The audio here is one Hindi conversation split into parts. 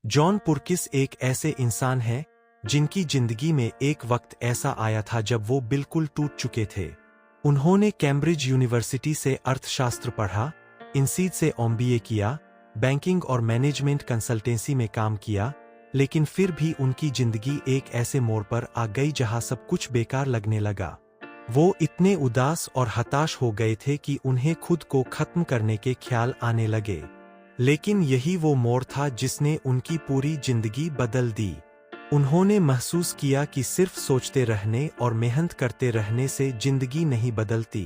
जॉन पुरकिस एक ऐसे इंसान हैं जिनकी जिंदगी में एक वक्त ऐसा आया था जब वो बिल्कुल टूट चुके थे। उन्होंने कैम्ब्रिज यूनिवर्सिटी से अर्थशास्त्र पढ़ा, इंसीड से एमबीए किया, बैंकिंग और मैनेजमेंट कंसल्टेंसी में काम किया, लेकिन फिर भी उनकी जिंदगी एक ऐसे मोड़ पर आ गई जहां सब कुछ बेकार लगने लगा। वो इतने उदास और हताश हो गए थे कि उन्हें खुद को खत्म करने के ख्याल आने लगे। लेकिन यही वो मोड़ था जिसने उनकी पूरी जिंदगी बदल दी। उन्होंने महसूस किया कि सिर्फ सोचते रहने और मेहनत करते रहने से जिंदगी नहीं बदलती,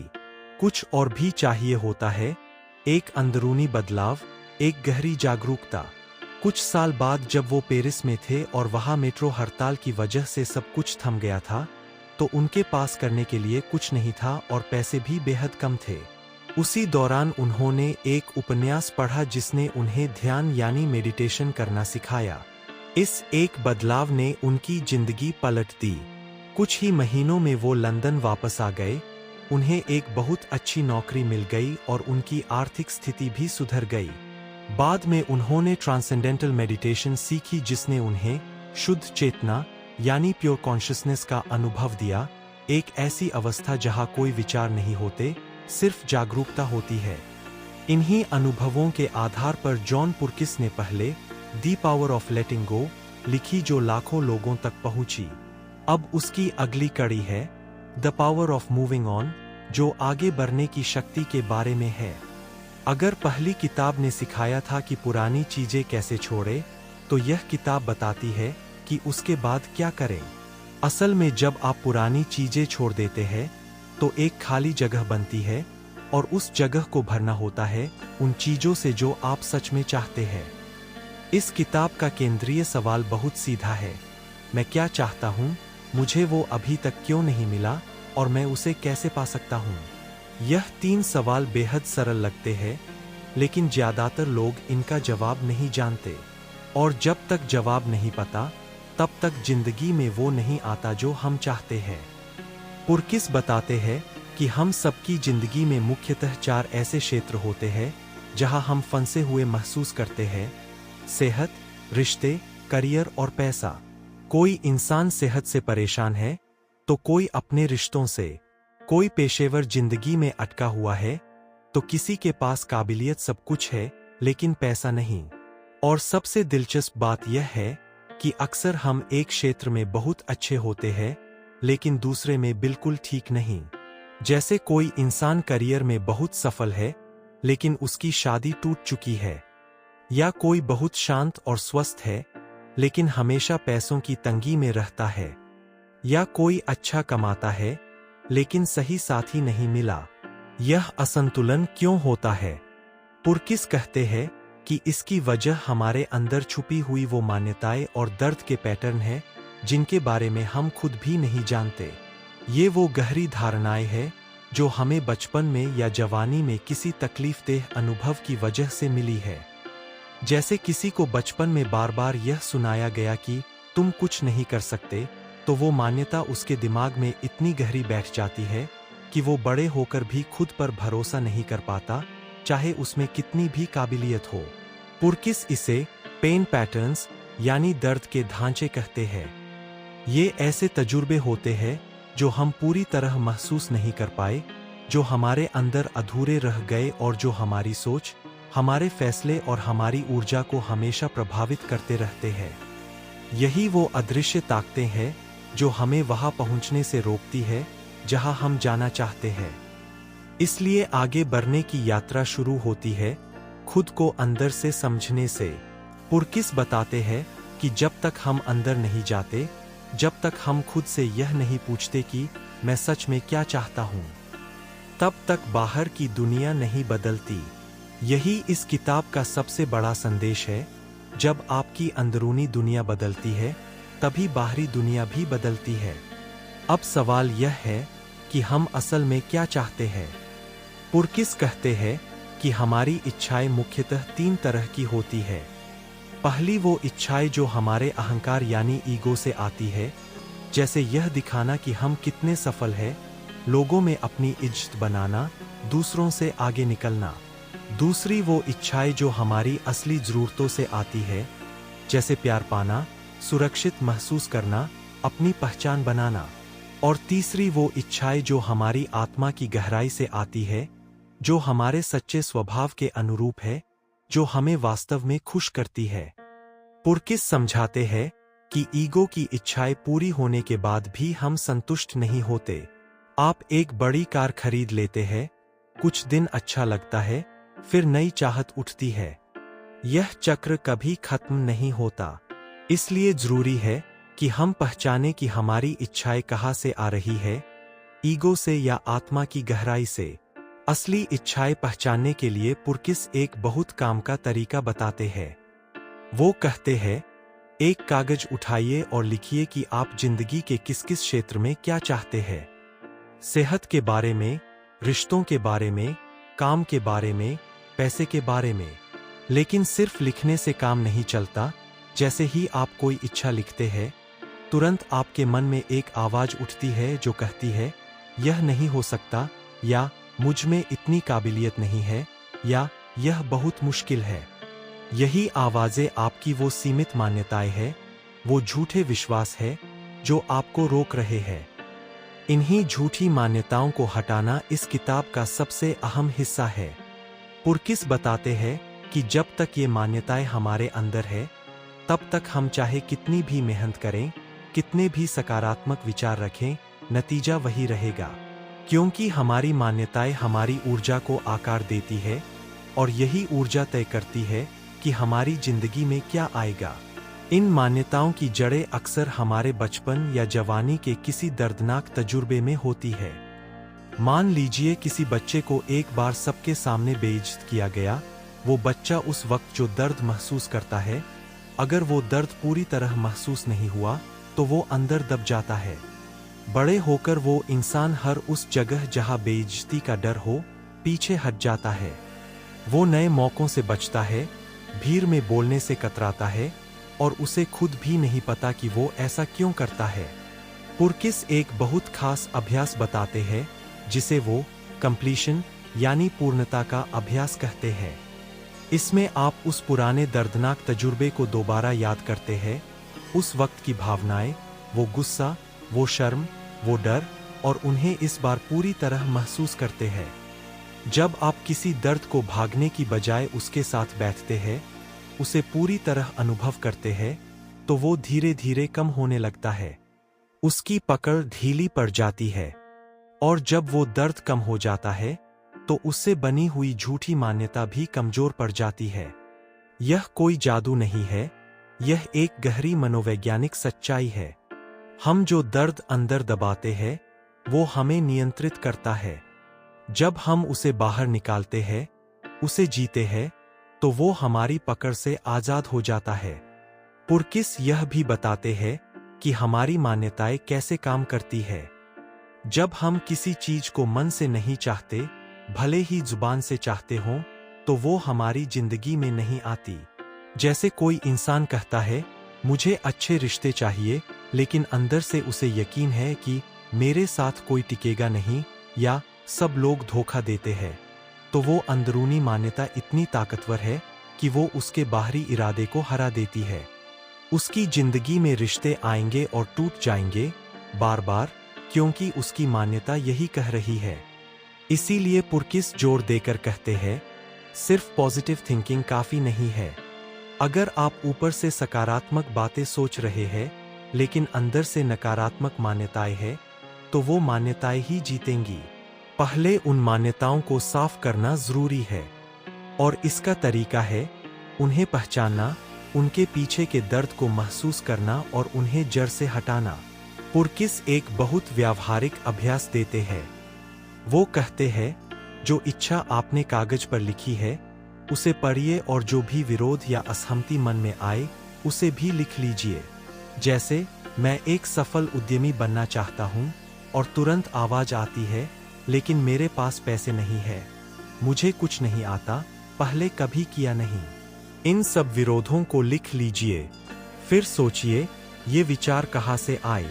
कुछ और भी चाहिए होता है, एक अंदरूनी बदलाव, एक गहरी जागरूकता। कुछ साल बाद जब वो पेरिस में थे और वहां मेट्रो हड़ताल की वजह से सब कुछ थम गया था, तो उनके पास करने के लिए कुछ नहीं था और पैसे भी बेहद कम थे। उसी दौरान उन्होंने एक उपन्यास पढ़ा जिसने उन्हें ध्यान यानी मेडिटेशन करना सिखाया। इस एक बदलाव ने उनकी जिंदगी पलट दी। कुछ ही महीनों में वो लंदन वापस आ गए, उन्हें एक बहुत अच्छी नौकरी मिल गई और उनकी आर्थिक स्थिति भी सुधर गई। बाद में उन्होंने ट्रांसेंडेंटल मेडिटेशन सीखी जिसने उन्हें शुद्ध चेतना यानी प्योर कॉन्शियसनेस का अनुभव दिया, एक ऐसी अवस्था जहां कोई विचार नहीं होते, सिर्फ जागरूकता होती है। इन्हीं अनुभवों के आधार पर जॉन पुरकिस ने पहले द पावर ऑफ लेटिंग गो लिखी जो लाखों लोगों तक पहुंची। अब उसकी अगली कड़ी है the power of moving on, जो आगे बढ़ने की शक्ति के बारे में है। अगर पहली किताब ने सिखाया था कि पुरानी चीजें कैसे छोड़े, तो यह किताब बताती है कि उसके बाद क्या करें। असल में जब आप पुरानी चीजें छोड़ देते हैं तो एक खाली जगह बनती है और उस जगह को भरना होता है उन चीजों से जो आप सच में चाहते हैं। इस किताब का केंद्रीय सवाल बहुत सीधा है, मैं क्या चाहता हूँ, मुझे वो अभी तक क्यों नहीं मिला और मैं उसे कैसे पा सकता हूँ। यह 3 सवाल बेहद सरल लगते हैं, लेकिन ज्यादातर लोग इनका जवाब नहीं जानते, और जब तक जवाब नहीं पता तब तक जिंदगी में वो नहीं आता जो हम चाहते हैं। पुरकिस बताते हैं कि हम सबकी जिंदगी में मुख्यतः 4 ऐसे क्षेत्र होते हैं जहां हम फंसे हुए महसूस करते हैं: सेहत, रिश्ते, करियर और पैसा। कोई इंसान सेहत से परेशान है तो कोई अपने रिश्तों से, कोई पेशेवर जिंदगी में अटका हुआ है तो किसी के पास काबिलियत सब कुछ है लेकिन पैसा नहीं। और सबसे दिलचस्प बात यह है कि अक्सर हम एक क्षेत्र में बहुत अच्छे होते हैं लेकिन दूसरे में बिल्कुल ठीक नहीं। जैसे कोई इंसान करियर में बहुत सफल है लेकिन उसकी शादी टूट चुकी है, या कोई बहुत शांत और स्वस्थ है लेकिन हमेशा पैसों की तंगी में रहता है, या कोई अच्छा कमाता है लेकिन सही साथी नहीं मिला। यह असंतुलन क्यों होता है? पुरकिस कहते हैं कि इसकी वजह हमारे अंदर छुपी हुई वो मान्यताएं और दर्द के पैटर्न हैं जिनके बारे में हम खुद भी नहीं जानते। ये वो गहरी धारणाएं हैं जो हमें बचपन में या जवानी में किसी तकलीफदेह अनुभव की वजह से मिली है। जैसे किसी को बचपन में बार बार यह सुनाया गया कि तुम कुछ नहीं कर सकते, तो वो मान्यता उसके दिमाग में इतनी गहरी बैठ जाती है कि वो बड़े होकर भी खुद पर भरोसा नहीं कर पाता, चाहे उसमें कितनी भी काबिलियत हो। पुरकिस इसे पेन पैटर्न्स यानी दर्द के ढांचे कहते हैं। ये ऐसे तजुर्बे होते हैं जो हम पूरी तरह महसूस नहीं कर पाए, जो हमारे अंदर अधूरे रह गए और जो हमारी सोच, हमारे फैसले और हमारी ऊर्जा को हमेशा प्रभावित करते रहते हैं। यही वो अदृश्य ताकतें हैं जो हमें वहां पहुंचने से रोकती है जहां हम जाना चाहते हैं। इसलिए आगे बढ़ने की यात्रा शुरू होती है खुद को अंदर से समझने से। पुरकिस बताते हैं कि जब तक हम अंदर नहीं जाते, जब तक हम खुद से यह नहीं पूछते कि मैं सच में क्या चाहता हूं, तब तक बाहर की दुनिया नहीं बदलती। यही इस किताब का सबसे बड़ा संदेश है, जब आपकी अंदरूनी दुनिया बदलती है तभी बाहरी दुनिया भी बदलती है। अब सवाल यह है कि हम असल में क्या चाहते हैं। पुरकिस कहते हैं कि हमारी इच्छाएं मुख्यतः 3 तरह की होती है। पहली वो इच्छाएं जो हमारे अहंकार यानी ईगो से आती है, जैसे यह दिखाना कि हम कितने सफल हैं, लोगों में अपनी इज्जत बनाना, दूसरों से आगे निकलना। दूसरी वो इच्छाएं जो हमारी असली जरूरतों से आती है, जैसे प्यार पाना, सुरक्षित महसूस करना, अपनी पहचान बनाना। और तीसरी वो इच्छाएं जो हमारी आत्मा की गहराई से आती है, जो हमारे सच्चे स्वभाव के अनुरूप है, जो हमें वास्तव में खुश करती है। पुरकिस समझाते हैं कि ईगो की इच्छाएं पूरी होने के बाद भी हम संतुष्ट नहीं होते। आप एक बड़ी कार खरीद लेते हैं, कुछ दिन अच्छा लगता है, फिर नई चाहत उठती है। यह चक्र कभी खत्म नहीं होता। इसलिए जरूरी है कि हम पहचानें कि हमारी इच्छाएं कहाँ से आ रही है, ईगो से या आत्मा की गहराई से। असली इच्छाएं पहचानने के लिए पुरकिस एक बहुत काम का तरीका बताते हैं। वो कहते हैं, एक कागज उठाइए और लिखिए कि आप जिंदगी के किस किस क्षेत्र में क्या चाहते हैं। सेहत के बारे में, रिश्तों के बारे में, काम के बारे में, पैसे के बारे में। लेकिन सिर्फ लिखने से काम नहीं चलता। जैसे ही आप कोई इच्छा लिखते हैं, तुरंत आपके मन में एक आवाज उठती है जो कहती है, यह नहीं हो सकता, या मुझ में इतनी काबिलियत नहीं है, या यह बहुत मुश्किल है। यही आवाजें आपकी वो सीमित मान्यताएं हैं, वो झूठे विश्वास है जो आपको रोक रहे हैं। इन्हीं झूठी मान्यताओं को हटाना इस किताब का सबसे अहम हिस्सा है। पुरकिस बताते हैं कि जब तक ये मान्यताएं हमारे अंदर है, तब तक हम चाहे कितनी भी मेहनत करें, कितने भी सकारात्मक विचार रखें, नतीजा वही रहेगा। क्योंकि हमारी मान्यताएं हमारी ऊर्जा को आकार देती है, और यही ऊर्जा तय करती है कि हमारी जिंदगी में क्या आएगा। इन मान्यताओं की जड़ें अक्सर हमारे बचपन या जवानी के किसी दर्दनाक तजुर्बे में होती है। मान लीजिए किसी बच्चे को एक बार सबके सामने बेइज्जत किया गया। वो बच्चा उस वक्त जो दर्द महसूस करता है, अगर वो दर्द पूरी तरह महसूस नहीं हुआ तो वो अंदर दब जाता है। बड़े होकर वो इंसान हर उस जगह जहां बेइज्जती का डर हो, पीछे हट जाता है। वो नए मौकों से बचता है, भीड़ में बोलने से कतराता है, और उसे खुद भी नहीं पता कि वो ऐसा क्यों करता है। पुरकिस एक बहुत खास अभ्यास बताते हैं, जिसे वो कंप्लीशन यानी पूर्णता का अभ्यास कहते हैं। इसमें आप उस पुराने दर्दनाक तजुर्बे को दोबारा याद करते हैं, उस वक्त की भावनाएं, वो गुस्सा, वो शर्म, वो डर, और उन्हें इस बार पूरी तरह महसूस करते हैं। जब आप किसी दर्द को भागने की बजाय उसके साथ बैठते हैं, उसे पूरी तरह अनुभव करते हैं, तो वो धीरे धीरे कम होने लगता है। उसकी पकड़ ढीली पड़ जाती है, और जब वो दर्द कम हो जाता है, तो उससे बनी हुई झूठी मान्यता भी कमजोर पड़ जाती है। यह कोई जादू नहीं है, यह एक गहरी मनोवैज्ञानिक सच्चाई है। हम जो दर्द अंदर दबाते हैं, वो हमें नियंत्रित करता है। जब हम उसे बाहर निकालते हैं, उसे जीते हैं, तो वो हमारी पकड़ से आजाद हो जाता है। पुरकिस यह भी बताते हैं कि हमारी मान्यताएं कैसे काम करती है। जब हम किसी चीज को मन से नहीं चाहते, भले ही जुबान से चाहते हों, तो वो हमारी जिंदगी में नहीं आती। जैसे कोई इंसान कहता है, मुझे अच्छे रिश्ते चाहिए, लेकिन अंदर से उसे यकीन है कि मेरे साथ कोई टिकेगा नहीं, या सब लोग धोखा देते हैं, तो वो अंदरूनी मान्यता इतनी ताकतवर है कि वो उसके बाहरी इरादे को हरा देती है। उसकी जिंदगी में रिश्ते आएंगे और टूट जाएंगे बार बार, क्योंकि उसकी मान्यता यही कह रही है। इसीलिए पुरकिस जोर देकर कहते हैं, सिर्फ पॉजिटिव थिंकिंग काफी नहीं है। अगर आप ऊपर से सकारात्मक बातें सोच रहे हैं, लेकिन अंदर से नकारात्मक मान्यताएं हैं, तो वो मान्यताएं ही जीतेंगी। पहले उन मान्यताओं को साफ करना जरूरी है, और इसका तरीका है उन्हें पहचानना, उनके पीछे के दर्द को महसूस करना और उन्हें जड़ से हटाना। पुरकिस एक बहुत व्यावहारिक अभ्यास देते हैं। वो कहते हैं, जो इच्छा आपने कागज पर लिखी है, उसे पढ़िए, और जो भी विरोध या असहमति मन में आए, उसे भी लिख लीजिए। जैसे, मैं एक सफल उद्यमी बनना चाहता हूँ, और तुरंत आवाज आती है, लेकिन मेरे पास पैसे नहीं है, मुझे कुछ नहीं आता, पहले कभी किया नहीं। इन सब विरोधों को लिख लीजिए। फिर सोचिए, ये विचार कहाँ से आए,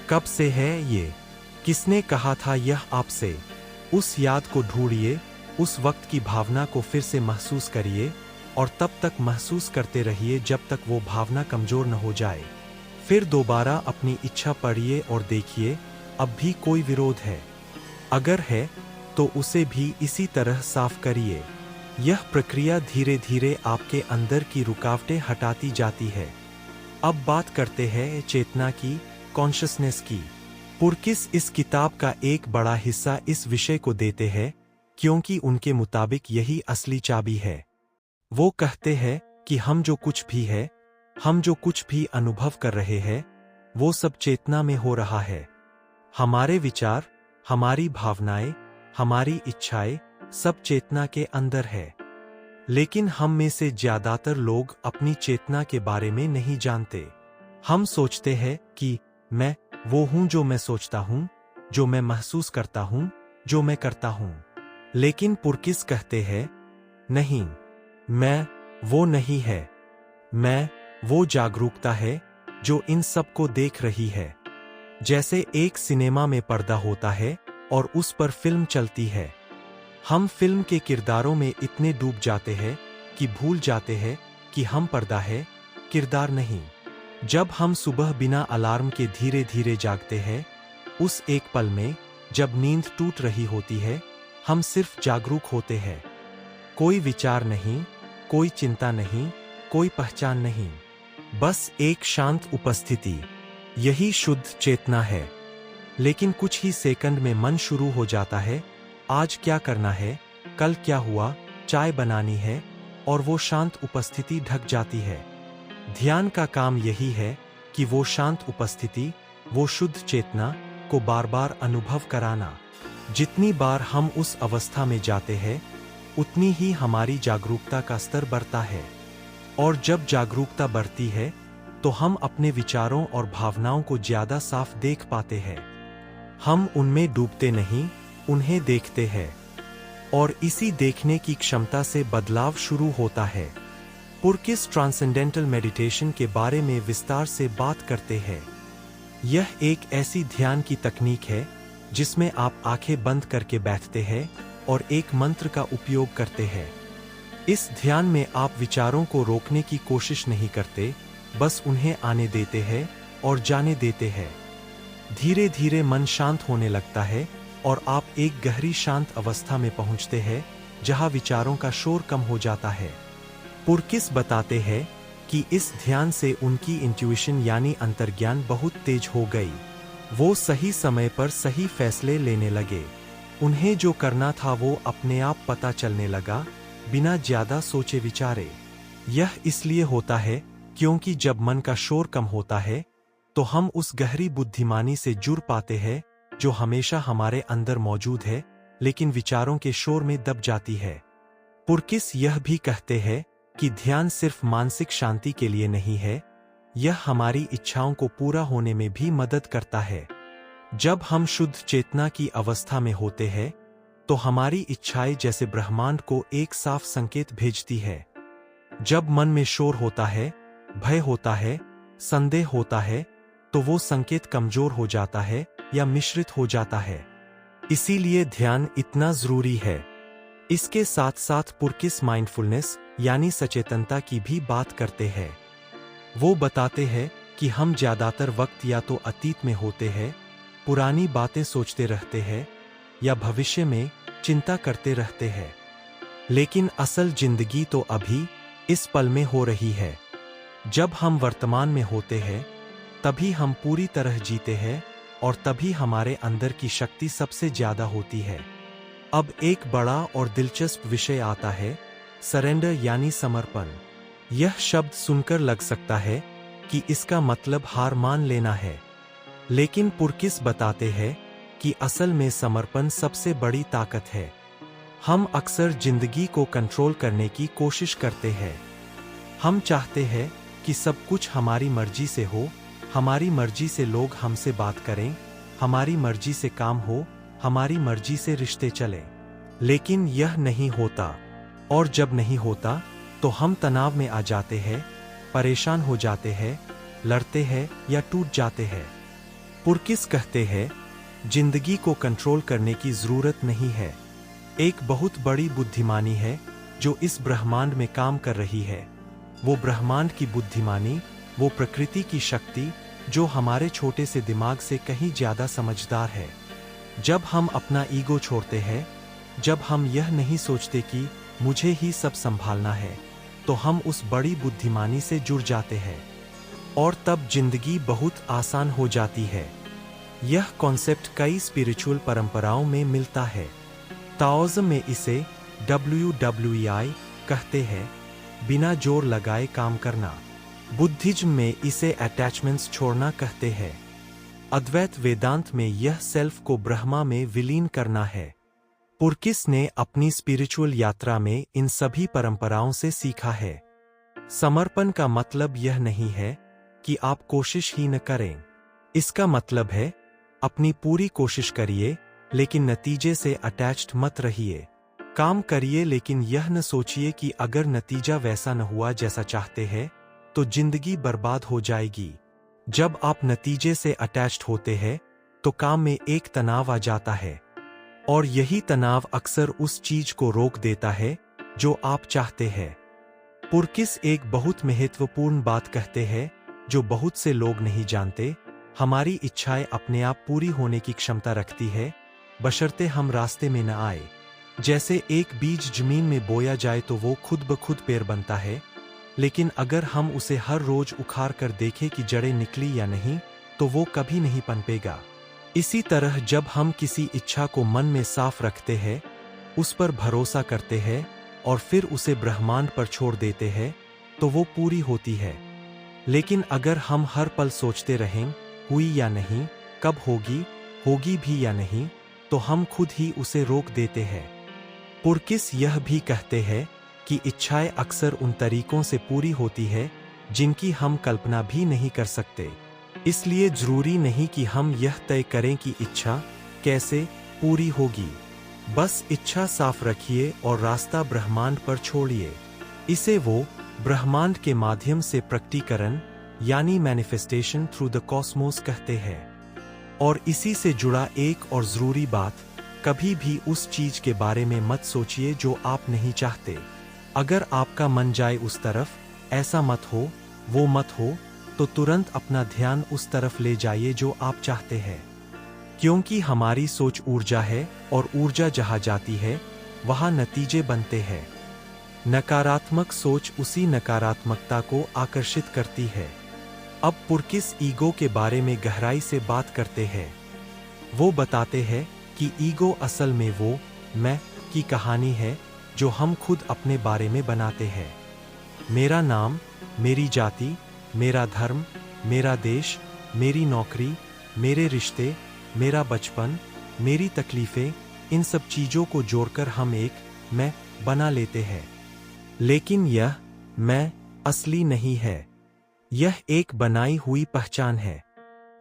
कब से है ये, किसने कहा था यह आपसे। उस याद को ढूंढिए, उस वक्त की भावना को फिर से महसूस करिए, और तब तक महसूस करते रहिए जब तक वो भावना कमजोर न हो जाए। फिर दोबारा अपनी इच्छा पढ़िए और देखिए अब भी कोई विरोध है। अगर है तो उसे भी इसी तरह साफ करिए। यह प्रक्रिया धीरे धीरे आपके अंदर की रुकावटें हटाती जाती है। अब बात करते हैं चेतना की, कॉन्शसनेस की। पुरकिस इस किताब का एक बड़ा हिस्सा इस विषय को देते हैं क्योंकि उनके मुताबिक यही असली चाबी है। वो कहते हैं कि हम जो कुछ भी है, हम जो कुछ भी अनुभव कर रहे हैं, वो सब चेतना में हो रहा है। हमारे विचार, हमारी भावनाएं, हमारी इच्छाएं सब चेतना के अंदर है। लेकिन हम में से ज्यादातर लोग अपनी चेतना के बारे में नहीं जानते। हम सोचते हैं कि मैं वो हूं जो मैं सोचता हूं, जो मैं महसूस करता हूं, जो मैं करता हूं। लेकिन पुरकिस कहते हैं नहीं, मैं वो नहीं है। मैं वो जागरूकता है जो इन सब को देख रही है। जैसे एक सिनेमा में पर्दा होता है और उस पर फिल्म चलती है। हम फिल्म के किरदारों में इतने डूब जाते हैं कि भूल जाते हैं कि हम पर्दा है, किरदार नहीं। जब हम सुबह बिना अलार्म के धीरे धीरे जागते हैं, उस एक पल में जब नींद टूट रही होती है, हम सिर्फ जागरूक होते हैं। कोई विचार नहीं, कोई चिंता नहीं, कोई पहचान नहीं, बस एक शांत उपस्थिति। यही शुद्ध चेतना है। लेकिन कुछ ही सेकंड में मन शुरू हो जाता है, आज क्या करना है, कल क्या हुआ, चाय बनानी है, और वो शांत उपस्थिति ढक जाती है। ध्यान का काम यही है कि वो शांत उपस्थिति, वो शुद्ध चेतना को बार बार अनुभव कराना। जितनी बार हम उस अवस्था में जाते हैं, उतनी ही हमारी जागरूकता का स्तर बढ़ता है। और जब जागरूकता बढ़ती है, तो हम अपने विचारों और भावनाओं को ज्यादा साफ देख पाते हैं। हम उनमें डूबते नहीं, उन्हें देखते हैं। और इसी देखने की क्षमता से बदलाव शुरू होता है। पुरकिस ट्रांसेंडेंटल मेडिटेशन के बारे में विस्तार से बात करते हैं। यह एक ऐसी ध्यान की तकनीक है जिसमें आप आंखें बंद करके बैठते हैं और एक मंत्र का उपयोग करते हैं। इस ध्यान में आप विचारों को रोकने की कोशिश नहीं करते, बस उन्हें आने देते हैं और जाने देते हैं। धीरे धीरे मन शांत होने लगता है और आप एक गहरी शांत अवस्था में पहुंचते हैं जहां विचारों का शोर कम हो जाता है। पुरकिस बताते हैं कि इस ध्यान से उनकी इंट्यूशन यानी अंतर्ज्ञान बहुत तेज हो गई। वो सही समय पर सही फैसले लेने लगे। उन्हें जो करना था वो अपने आप पता चलने लगा, बिना ज्यादा सोचे विचारे। यह इसलिए होता है क्योंकि जब मन का शोर कम होता है, तो हम उस गहरी बुद्धिमानी से जुड़ पाते हैं जो हमेशा हमारे अंदर मौजूद है, लेकिन विचारों के शोर में दब जाती है। पुरकिस यह भी कहते हैं कि ध्यान सिर्फ मानसिक शांति के लिए नहीं है, यह हमारी इच्छाओं को पूरा होने में भी मदद करता है। जब हम शुद्ध चेतना की अवस्था में होते हैं, तो हमारी इच्छाएं जैसे ब्रह्मांड को एक साफ संकेत भेजती है। जब मन में शोर होता है, भय होता है, संदेह होता है, तो वो संकेत कमजोर हो जाता है या मिश्रित हो जाता है। इसीलिए ध्यान इतना जरूरी है। इसके साथ साथ पुरकिस माइंडफुलनेस यानी सचेतनता की भी बात करते हैं। वो बताते हैं कि हम ज्यादातर वक्त या तो अतीत में होते हैं, पुरानी बातें सोचते रहते हैं, या भविष्य में चिंता करते रहते हैं। लेकिन असल जिंदगी तो अभी इस पल में हो रही है। जब हम वर्तमान में होते हैं, तभी हम पूरी तरह जीते हैं और तभी हमारे अंदर की शक्ति सबसे ज्यादा होती है। अब एक बड़ा और दिलचस्प विषय आता है, सरेंडर यानी समर्पण। यह शब्द सुनकर लग सकता है कि इसका मतलब हार मान लेना है, लेकिन पुरकिस बताते हैं कि असल में समर्पण सबसे बड़ी ताकत है। हम अक्सर जिंदगी को कंट्रोल करने की कोशिश करते हैं। हम चाहते हैं कि सब कुछ हमारी मर्जी से हो, हमारी मर्जी से लोग हमसे बात करें, हमारी मर्जी से काम हो, हमारी मर्जी से रिश्ते चलें। लेकिन यह नहीं होता, और जब नहीं होता तो हम तनाव में आ जाते हैं, परेशान हो जाते हैं, लड़ते हैं या टूट जाते हैं। पुरकिस कहते हैं, जिंदगी को कंट्रोल करने की जरूरत नहीं है। एक बहुत बड़ी बुद्धिमानी है जो इस ब्रह्मांड में काम कर रही है, वो ब्रह्मांड की बुद्धिमानी, वो प्रकृति की शक्ति जो हमारे छोटे से दिमाग से कहीं ज्यादा समझदार है। जब हम अपना ईगो छोड़ते हैं, जब हम यह नहीं सोचते कि मुझे ही सब संभालना है, तो हम उस बड़ी बुद्धिमानी से जुड़ जाते हैं और तब जिंदगी बहुत आसान हो जाती है। यह कॉन्सेप्ट कई स्पिरिचुअल परंपराओं में मिलता है। ताओइज्म में इसे WWEI कहते हैं, बिना जोर लगाए काम करना। बुद्धिज्म में इसे अटैचमेंट्स छोड़ना कहते हैं। अद्वैत वेदांत में यह सेल्फ को ब्रह्मा में विलीन करना है। पुरकिस ने अपनी स्पिरिचुअल यात्रा में इन सभी परंपराओं से सीखा है। समर्पण का मतलब यह नहीं है कि आप कोशिश ही न करें। इसका मतलब है अपनी पूरी कोशिश करिए, लेकिन नतीजे से अटैच्ड मत रहिए। काम करिए, लेकिन यह न सोचिए कि अगर नतीजा वैसा न हुआ जैसा चाहते हैं तो जिंदगी बर्बाद हो जाएगी। जब आप नतीजे से अटैच्ड होते हैं तो काम में एक तनाव आ जाता है, और यही तनाव अक्सर उस चीज को रोक देता है जो आप चाहते हैं। पुरकिस एक बहुत महत्वपूर्ण बात कहते हैं जो बहुत से लोग नहीं जानते। हमारी इच्छाएं अपने आप पूरी होने की क्षमता रखती है, बशर्ते हम रास्ते में न आए। जैसे एक बीज जमीन में बोया जाए तो वो खुद ब खुद पेड़ बनता है, लेकिन अगर हम उसे हर रोज उखाड़ कर देखें कि जड़ें निकली या नहीं, तो वो कभी नहीं पनपेगा। इसी तरह जब हम किसी इच्छा को मन में साफ रखते हैं, उस पर भरोसा करते हैं और फिर उसे ब्रह्मांड पर छोड़ देते हैं, तो वो पूरी होती है। लेकिन अगर हम हर पल सोचते रहें हुई या नहीं, कब होगी, होगी भी या नहीं, तो हम खुद ही उसे रोक देते हैं। पुरकिस यह भी कहते हैं कि इच्छाएं अक्सर उन तरीकों से पूरी होती है जिनकी हम कल्पना भी नहीं कर सकते। इसलिए जरूरी नहीं कि हम यह तय करें कि इच्छा कैसे पूरी होगी। बस इच्छा साफ रखिए और रास्ता ब्रह्मांड पर छोड़िए। इसे वो ब्रह्मांड के माध्यम से प्रकटीकरण यानी मैनिफेस्टेशन थ्रू द कॉस्मोस कहते हैं। और इसी से जुड़ा एक और जरूरी बात, कभी भी उस चीज के बारे में मत सोचिए जो आप नहीं चाहते। अगर आपका मन जाए उस तरफ, ऐसा मत हो, वो मत हो, तो तुरंत अपना ध्यान उस तरफ ले जाइए जो आप चाहते हैं। क्योंकि हमारी सोच ऊर्जा है और ऊर्जा जहाँ जाती है वहाँ नतीजे बनते हैं। नकारात्मक सोच उसी नकारात्मकता को आकर्षित करती है। अब पुरकिस ईगो के बारे में गहराई से बात करते हैं। वो बताते हैं कि ईगो असल में वो मैं की कहानी है जो हम खुद अपने बारे में बनाते हैं। मेरा नाम, मेरी जाति, मेरा धर्म, मेरा देश, मेरी नौकरी, मेरे रिश्ते, मेरा बचपन, मेरी तकलीफें, इन सब चीजों को जोड़कर हम एक मैं बना लेते हैं। लेकिन यह मैं असली नहीं है। यह एक बनाई हुई पहचान है।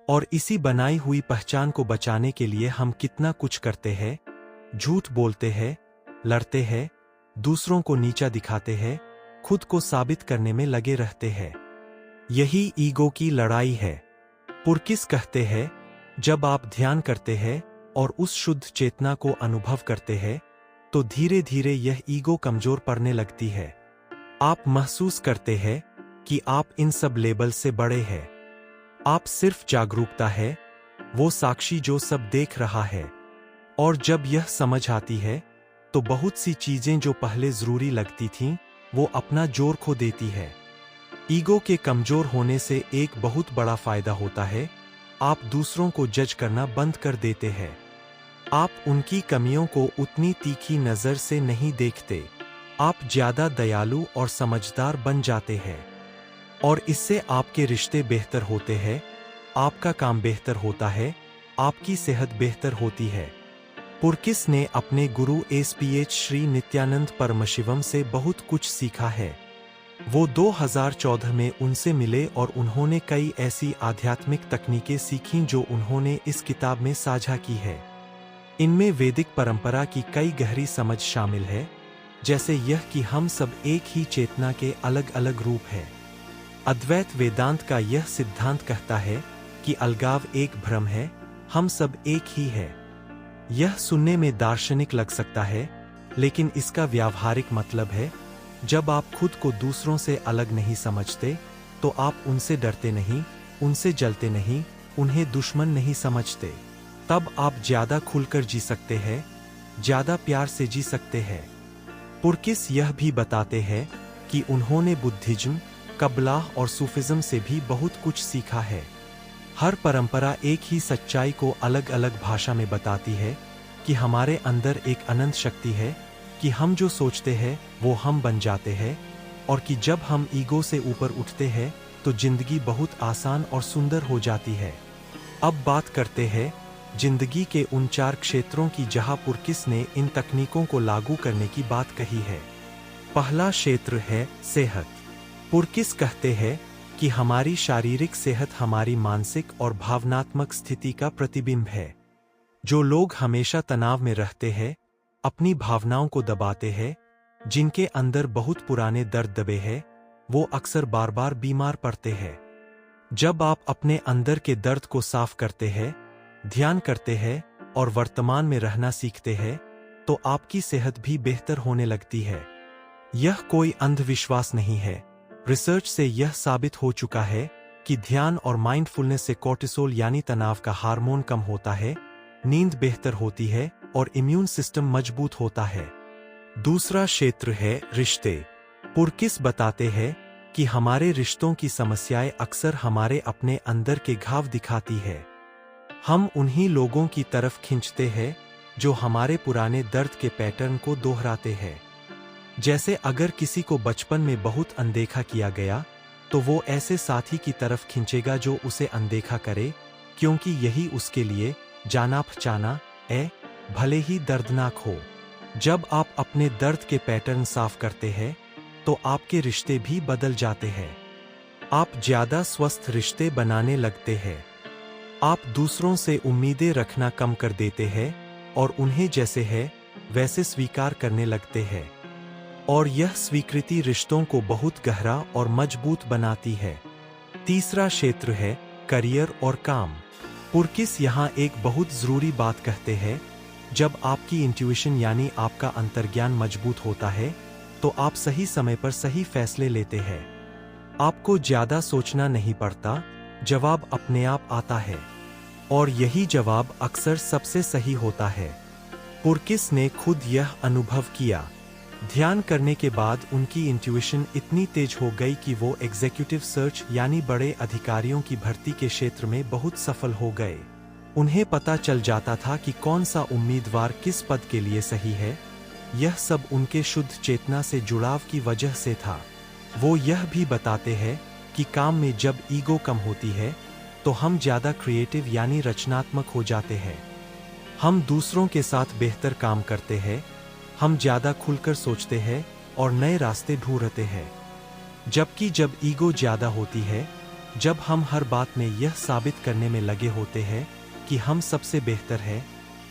और इसी बनाई हुई पहचान को बचाने के लिए हम कितना कुछ करते हैं, झूठ बोलते हैं, लड़ते हैं, दूसरों को नीचा दिखाते हैं, खुद को साबित करने में लगे रहते हैं। यही ईगो की लड़ाई है। पुरकिस कहते हैं, जब आप ध्यान करते हैं और उस शुद्ध चेतना को अनुभव करते हैं, तो धीरे धीरे यह ईगो कमजोर पड़ने लगती है। आप महसूस करते हैं कि आप इन सब लेबल से बड़े हैं। आप सिर्फ जागरूकता है, वो साक्षी जो सब देख रहा है। और जब यह समझ आती है, तो बहुत सी चीजें जो पहले जरूरी लगती थीं, वो अपना जोर खो देती है। ईगो के कमजोर होने से एक बहुत बड़ा फायदा होता है, आप दूसरों को जज करना बंद कर देते हैं। आप उनकी कमियों को उतनी तीखी नजर से नहीं देखते। आप ज्यादा दयालु और समझदार बन जाते हैं। और इससे आपके रिश्ते बेहतर होते हैं, आपका काम बेहतर होता है, आपकी सेहत बेहतर होती है। पुरकिस ने अपने गुरु SPH श्री नित्यानंद परमशिवम से बहुत कुछ सीखा है। वो 2014 में उनसे मिले और उन्होंने कई ऐसी आध्यात्मिक तकनीकें सीखीं जो उन्होंने इस किताब में साझा की है। इनमें वैदिक परंपरा की कई गहरी समझ शामिल है, जैसे यह कि हम सब एक ही चेतना के अलग अलग रूप हैं। अद्वैत वेदांत का यह सिद्धांत कहता है कि अलगाव एक भ्रम है, हम सब एक ही है। यह सुनने में दार्शनिक लग सकता है, लेकिन इसका व्यावहारिक मतलब है, जब आप खुद को दूसरों से अलग नहीं समझते, तो आप उनसे डरते नहीं, उनसे जलते नहीं, उन्हें दुश्मन नहीं समझते। तब आप ज्यादा खुलकर जी सकते हैं, ज्यादा प्यार से जी सकते हैं। पुरकिस यह भी बताते हैं कि उन्होंने बुद्धिज्म, कबलाह और सूफिज्म से भी बहुत कुछ सीखा है। हर परंपरा एक ही सच्चाई को अलग अलग भाषा में बताती है कि हमारे अंदर एक अनंत शक्ति है, कि हम जो सोचते हैं वो हम बन जाते हैं, और कि जब हम ईगो से ऊपर उठते हैं तो जिंदगी बहुत आसान और सुंदर हो जाती है। अब बात करते हैं जिंदगी के उन 4 क्षेत्रों की जहां पुरकिस ने इन तकनीकों को लागू करने की बात कही है। पहला क्षेत्र है सेहत। पुरकिस कहते हैं कि हमारी शारीरिक सेहत हमारी मानसिक और भावनात्मक स्थिति का प्रतिबिंब है। जो लोग हमेशा तनाव में रहते हैं, अपनी भावनाओं को दबाते हैं, जिनके अंदर बहुत पुराने दर्द दबे हैं, वो अक्सर बार बार बीमार पड़ते हैं। जब आप अपने अंदर के दर्द को साफ करते हैं, ध्यान करते हैं और वर्तमान में रहना सीखते हैं, तो आपकी सेहत भी बेहतर होने लगती है। यह कोई अंधविश्वास नहीं है। रिसर्च से यह साबित हो चुका है कि ध्यान और माइंडफुलनेस से कोर्टिसोल यानी तनाव का हार्मोन कम होता है, नींद बेहतर होती है और इम्यून सिस्टम मजबूत होता है। दूसरा क्षेत्र है रिश्ते। पुरकिस बताते हैं कि हमारे रिश्तों की समस्याएं अक्सर हमारे अपने अंदर के घाव दिखाती है। हम उन्हीं लोगों की तरफ खींचते हैं जो हमारे पुराने दर्द के पैटर्न को दोहराते हैं। जैसे अगर किसी को बचपन में बहुत अनदेखा किया गया, तो वो ऐसे साथी की तरफ खींचेगा जो उसे अनदेखा करे, क्योंकि यही उसके लिए जाना पहचाना है, भले ही दर्दनाक हो। जब आप अपने दर्द के पैटर्न साफ करते हैं, तो आपके रिश्ते भी बदल जाते हैं। आप ज्यादा स्वस्थ रिश्ते बनाने लगते हैं। आप दूसरों से उम्मीदें रखना कम कर देते हैं और उन्हें जैसे है वैसे स्वीकार करने लगते हैं। और यह स्वीकृति रिश्तों को बहुत गहरा और मजबूत बनाती है। तीसरा क्षेत्र है करियर और काम। पुरकिस यहाँ एक बहुत जरूरी बात कहते हैं, जब आपकी इंट्यूशन यानी आपका अंतर्ज्ञान मजबूत होता है, तो आप सही समय पर सही फैसले लेते हैं। आपको ज्यादा सोचना नहीं पड़ता, जवाब अपने आप आता है, और यही जवाब अक्सर सबसे सही होता है। पुरकिस ने खुद यह अनुभव किया। ध्यान करने के बाद उनकी इंट्यूशन इतनी तेज हो गई कि वो एग्जीक्यूटिव सर्च यानी बड़े अधिकारियों की भर्ती के क्षेत्र में बहुत सफल हो गए। उन्हें पता चल जाता था कि कौन सा उम्मीदवार किस पद के लिए सही है। यह सब उनके शुद्ध चेतना से जुड़ाव की वजह से था। वो यह भी बताते हैं कि काम में जब ईगो कम होती है, तो हम ज्यादा क्रिएटिव यानी रचनात्मक हो जाते हैं। हम दूसरों के साथ बेहतर काम करते हैं, हम ज्यादा खुलकर सोचते हैं और नए रास्ते ढूंढते हैं। जबकि जब ईगो ज्यादा होती है, जब हम हर बात में यह साबित करने में लगे होते हैं कि हम सबसे बेहतर हैं,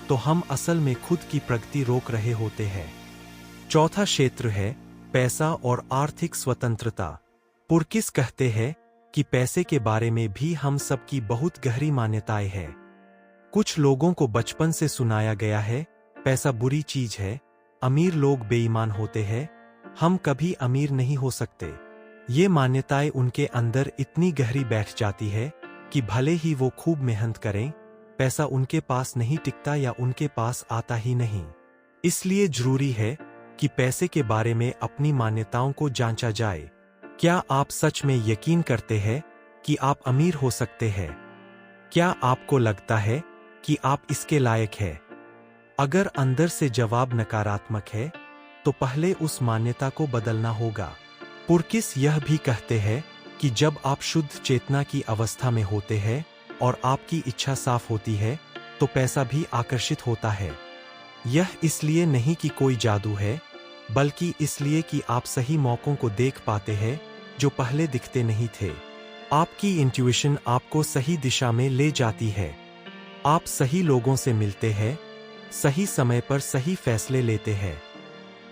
तो हम असल में खुद की प्रगति रोक रहे होते हैं। चौथा क्षेत्र है पैसा और आर्थिक स्वतंत्रता। पुरकिस कहते हैं कि पैसे के बारे में भी हम सबकी बहुत गहरी मान्यताएं हैं। कुछ लोगों को बचपन से सुनाया गया है, पैसा बुरी चीज है, अमीर लोग बेईमान होते हैं, हम कभी अमीर नहीं हो सकते। ये मान्यताएं उनके अंदर इतनी गहरी बैठ जाती है कि भले ही वो खूब मेहनत करें, पैसा उनके पास नहीं टिकता या उनके पास आता ही नहीं। इसलिए जरूरी है कि पैसे के बारे में अपनी मान्यताओं को जांचा जाए। क्या आप सच में यकीन करते हैं कि आप अमीर हो सकते हैं? क्या आपको लगता है कि आप इसके लायक हैं? अगर अंदर से जवाब नकारात्मक है, तो पहले उस मान्यता को बदलना होगा। पुरकिस यह भी कहते हैं कि जब आप शुद्ध चेतना की अवस्था में होते हैं और आपकी इच्छा साफ होती है, तो पैसा भी आकर्षित होता है। यह इसलिए नहीं कि कोई जादू है, बल्कि इसलिए कि आप सही मौकों को देख पाते हैं जो पहले दिखते नहीं थे। आपकी इंट्यूशन आपको सही दिशा में ले जाती है। आप सही लोगों से मिलते हैं, सही समय पर सही फैसले लेते हैं।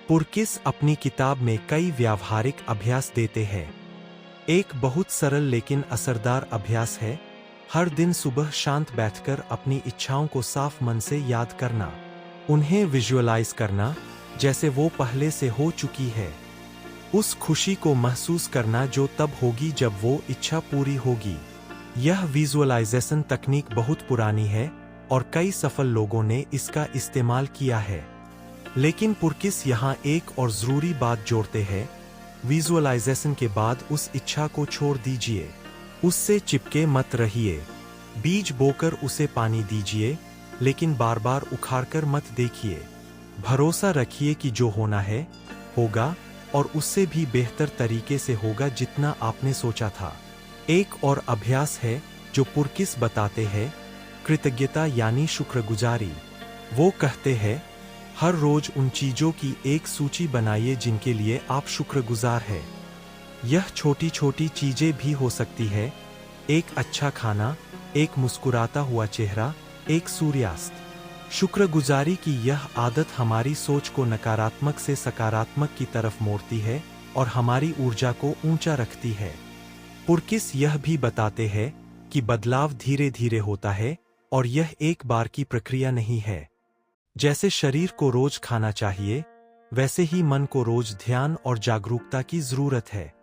पुरकिस अपनी किताब में कई व्यावहारिक अभ्यास देते हैं। एक बहुत सरल लेकिन असरदार अभ्यास है, हर दिन सुबह शांत बैठकर अपनी इच्छाओं को साफ मन से याद करना, उन्हें विजुअलाइज करना, जैसे वो पहले से हो चुकी है। उस खुशी को महसूस करना जो तब होगी जब वो इच्छा पूरी होगी। यह विजुअलाइजेशन तकनीक बहुत पुरानी है और कई सफल लोगों ने इसका इस्तेमाल किया है। लेकिन पुरकिस यहाँ एक और ज़रूरी बात जोड़ते हैं, विजुअलाइजेशन के बाद उस इच्छा को छोड़ दीजिए, उससे चिपके मत रहिए। बीज बोकर उसे पानी दीजिए, लेकिन बार बार उखाड़कर मत देखिए। भरोसा रखिए कि जो होना है होगा, और उससे भी बेहतर तरीके से होगा जितना आपने सोचा था। एक और अभ्यास है जो पुरकिस बताते हैं, कृतज्ञता यानी शुक्रगुजारी। वो कहते हैं, हर रोज उन चीजों की एक सूची बनाइए जिनके लिए आप शुक्रगुजार हैं। यह छोटी छोटी चीजें भी हो सकती है, एक अच्छा खाना, एक मुस्कुराता हुआ चेहरा, एक सूर्यास्त। शुक्रगुजारी की यह आदत हमारी सोच को नकारात्मक से सकारात्मक की तरफ मोड़ती है और हमारी ऊर्जा को ऊंचा रखती है। पुरकिस यह भी बताते हैं कि बदलाव धीरे धीरे होता है और यह एक बार की प्रक्रिया नहीं है। जैसे शरीर को रोज खाना चाहिए, वैसे ही मन को रोज ध्यान और जागरूकता की जरूरत है।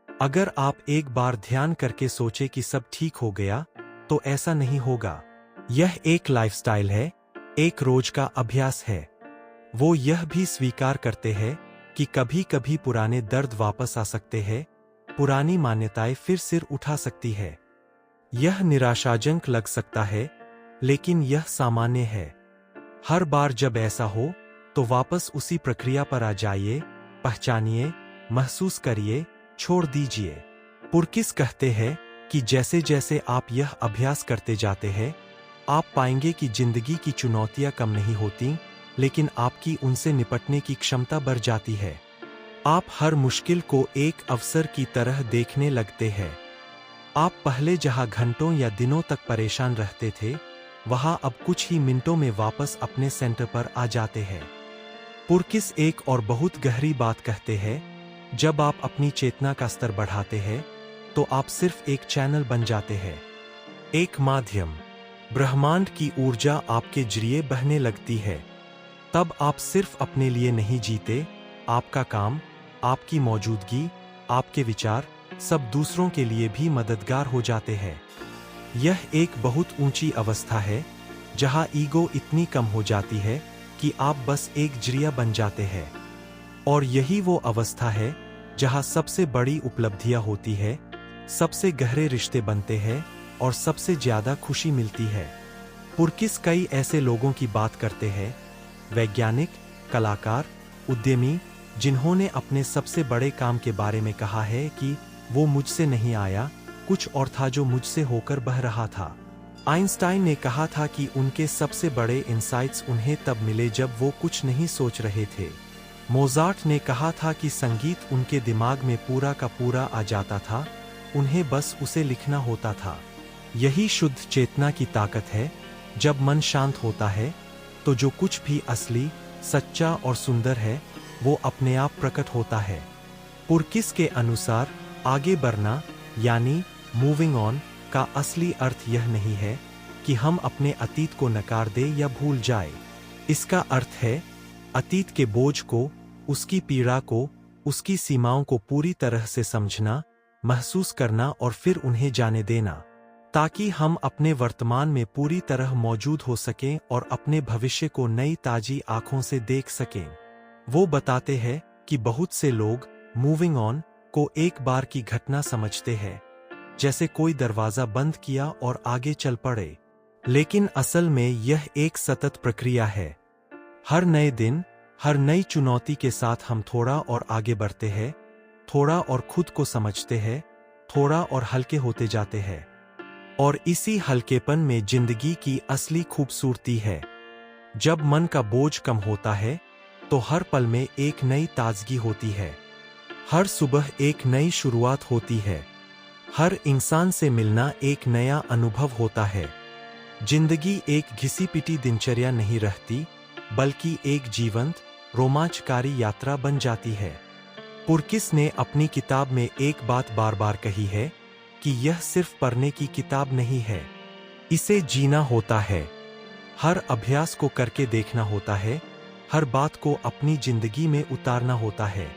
अगर आप एक बार ध्यान करके सोचे कि सब ठीक हो गया, तो ऐसा नहीं होगा। यह एक लाइफस्टाइल है, एक रोज का अभ्यास है। वो यह भी स्वीकार करते हैं कि कभी कभी पुराने दर्द वापस आ सकते हैं, पुरानी मान्यताएं फिर सिर उठा सकती है। यह निराशाजनक लग सकता है, लेकिन यह सामान्य है। हर बार जब ऐसा हो, तो वापस उसी प्रक्रिया पर आ जाइए, पहचानिए, महसूस करिए, छोड़ दीजिए। पुरकिस कहते हैं कि जैसे जैसे आप यह अभ्यास करते जाते हैं, आप पाएंगे कि जिंदगी की चुनौतियां कम नहीं होती, लेकिन आपकी उनसे निपटने की क्षमता बढ़ जाती है। आप हर मुश्किल को एक अवसर की तरह देखने लगते हैं। आप पहले जहां घंटों या दिनों तक परेशान रहते थे, वहां अब कुछ ही मिनटों में वापस अपने सेंटर पर आ जाते हैं। पुरकिस एक और बहुत गहरी बात कहते हैं, जब आप अपनी चेतना का स्तर बढ़ाते हैं, तो आप सिर्फ एक चैनल बन जाते हैं, एक माध्यम। ब्रह्मांड की ऊर्जा आपके जरिए बहने लगती है। तब आप सिर्फ अपने लिए नहीं जीते, आपका काम, आपकी मौजूदगी, आपके विचार, सब दूसरों के लिए भी मददगार हो जाते हैं। यह एक बहुत ऊंची अवस्था है, जहां ईगो इतनी कम हो जाती है कि आप बस एक जरिया बन जाते हैं। और यही वो अवस्था है जहां सबसे बड़ी उपलब्धियां होती है, सबसे गहरे रिश्ते बनते हैं और सबसे ज्यादा खुशी मिलती है। पुरकिस कई ऐसे लोगों की बात करते हैं, वैज्ञानिक, कलाकार, उद्यमी, जिन्होंने अपने सबसे बड़े काम के बारे में कहा है कि वो मुझसे नहीं आया, कुछ और था जो मुझसे होकर बह रहा था। आइंस्टाइन ने कहा था कि उनके सबसे बड़े इंसाइट्स उन्हें तब मिले जब वो कुछ नहीं सोच रहे थे। मोजार्ट ने कहा था कि संगीत उनके दिमाग में पूरा का पूरा आ जाता था, उन्हें बस उसे लिखना होता था। यही शुद्ध चेतना की ताकत है। जब मन शांत होता है, तो जो कुछ भी असली, सच्चा और सुंदर है, वो अपने आप प्रकट होता है। पुरकिस के अनुसार आगे बढ़ना यानी मूविंग ऑन का असली अर्थ यह नहीं है कि हम अपने अतीत को नकार दें या भूल जाए। इसका अर्थ है अतीत के बोझ को, उसकी पीड़ा को, उसकी सीमाओं को पूरी तरह से समझना, महसूस करना और फिर उन्हें जाने देना, ताकि हम अपने वर्तमान में पूरी तरह मौजूद हो सकें और अपने भविष्य को नई ताजी आंखों से देख सकें। वो बताते हैं कि बहुत से लोग मूविंग ऑन को एक बार की घटना समझते हैं, जैसे कोई दरवाजा बंद किया और आगे चल पड़े। लेकिन असल में यह एक सतत प्रक्रिया है। हर नए दिन, हर नई चुनौती के साथ हम थोड़ा और आगे बढ़ते हैं, थोड़ा और खुद को समझते हैं, थोड़ा और हल्के होते जाते हैं। और इसी हल्केपन में जिंदगी की असली खूबसूरती है। जब मन का बोझ कम होता है, तो हर पल में एक नई ताजगी होती है। हर सुबह एक नई शुरुआत होती है। हर इंसान से मिलना एक नया अनुभव होता है। जिंदगी एक घिसी पिटी दिनचर्या नहीं रहती, बल्कि एक जीवंत, रोमांचकारी यात्रा बन जाती है। पुरकिस ने अपनी किताब में एक बात बार बार कही है कि यह सिर्फ पढ़ने की किताब नहीं है, इसे जीना होता है। हर अभ्यास को करके देखना होता है, हर बात को अपनी जिंदगी में उतारना होता है।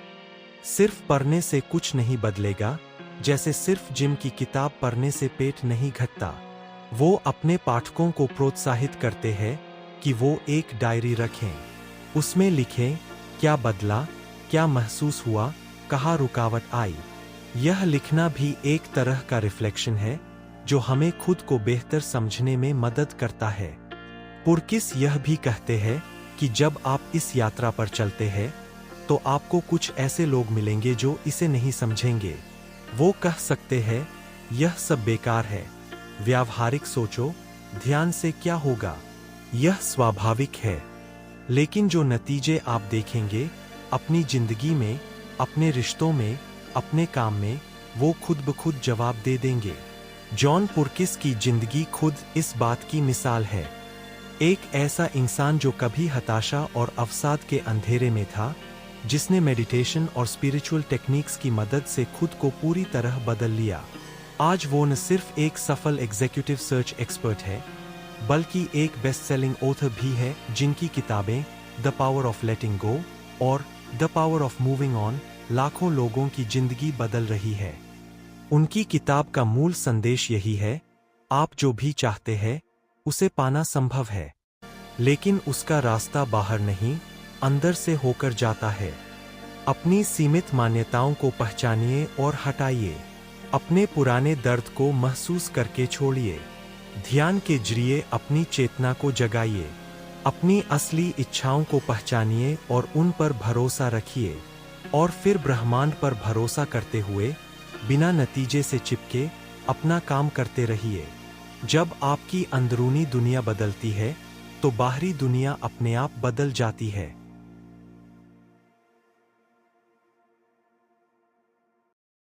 सिर्फ पढ़ने से कुछ नहीं बदलेगा, जैसे सिर्फ जिम की किताब पढ़ने से पेट नहीं घटता। वो अपने पाठकों को प्रोत्साहित करते हैं कि वो एक डायरी रखें। उसमें लिखें, क्या बदला, क्या महसूस हुआ, कहाँ रुकावट आई। यह लिखना भी एक तरह का रिफ्लेक्शन है जो हमें खुद को बेहतर समझने में मदद करता है। पुरकिस यह भी कहते हैं कि जब आप इस यात्रा पर चलते हैं तो आपको कुछ ऐसे लोग मिलेंगे जो इसे नहीं समझेंगे। वो कह सकते हैं, यह सब बेकार है, व्यावहारिक सोचो, ध्यान से क्या होगा। यह स्वाभाविक है, लेकिन जो नतीजे आप देखेंगे अपनी जिंदगी में, अपने रिश्तों में, अपने काम में, वो खुद ब खुद जवाब दे देंगे। जॉन पुरकिस की जिंदगी खुद इस बात की मिसाल है। एक ऐसा इंसान जो कभी हताशा और अवसाद के अंधेरे में था, जिसने मेडिटेशन और स्पिरिचुअल टेक्निक्स की मदद से खुद को पूरी तरह बदल लिया। आज वो न सिर्फ एक सफल एग्जीक्यूटिव सर्च एक्सपर्ट है, बल्कि एक बेस्ट सेलिंग ऑथर भी है, जिनकी किताबें द पावर ऑफ लेटिंग गो और the power of moving on लाखों लोगों की जिंदगी बदल रही है। उनकी किताब का मूल संदेश यही है, आप जो भी चाहते हैं उसे पाना संभव है, लेकिन उसका रास्ता बाहर नहीं, अंदर से होकर जाता है। अपनी सीमित मान्यताओं को पहचानिए और हटाइए। अपने पुराने दर्द को महसूस करके छोड़िए। ध्यान के जरिए अपनी चेतना को जगाइए। अपनी असली इच्छाओं को पहचानिए और उन पर भरोसा रखिए, और फिर ब्रह्मांड पर भरोसा करते हुए बिना नतीजे से चिपके अपना काम करते रहिए। जब आपकी अंदरूनी दुनिया बदलती है तो बाहरी दुनिया अपने आप बदल जाती है।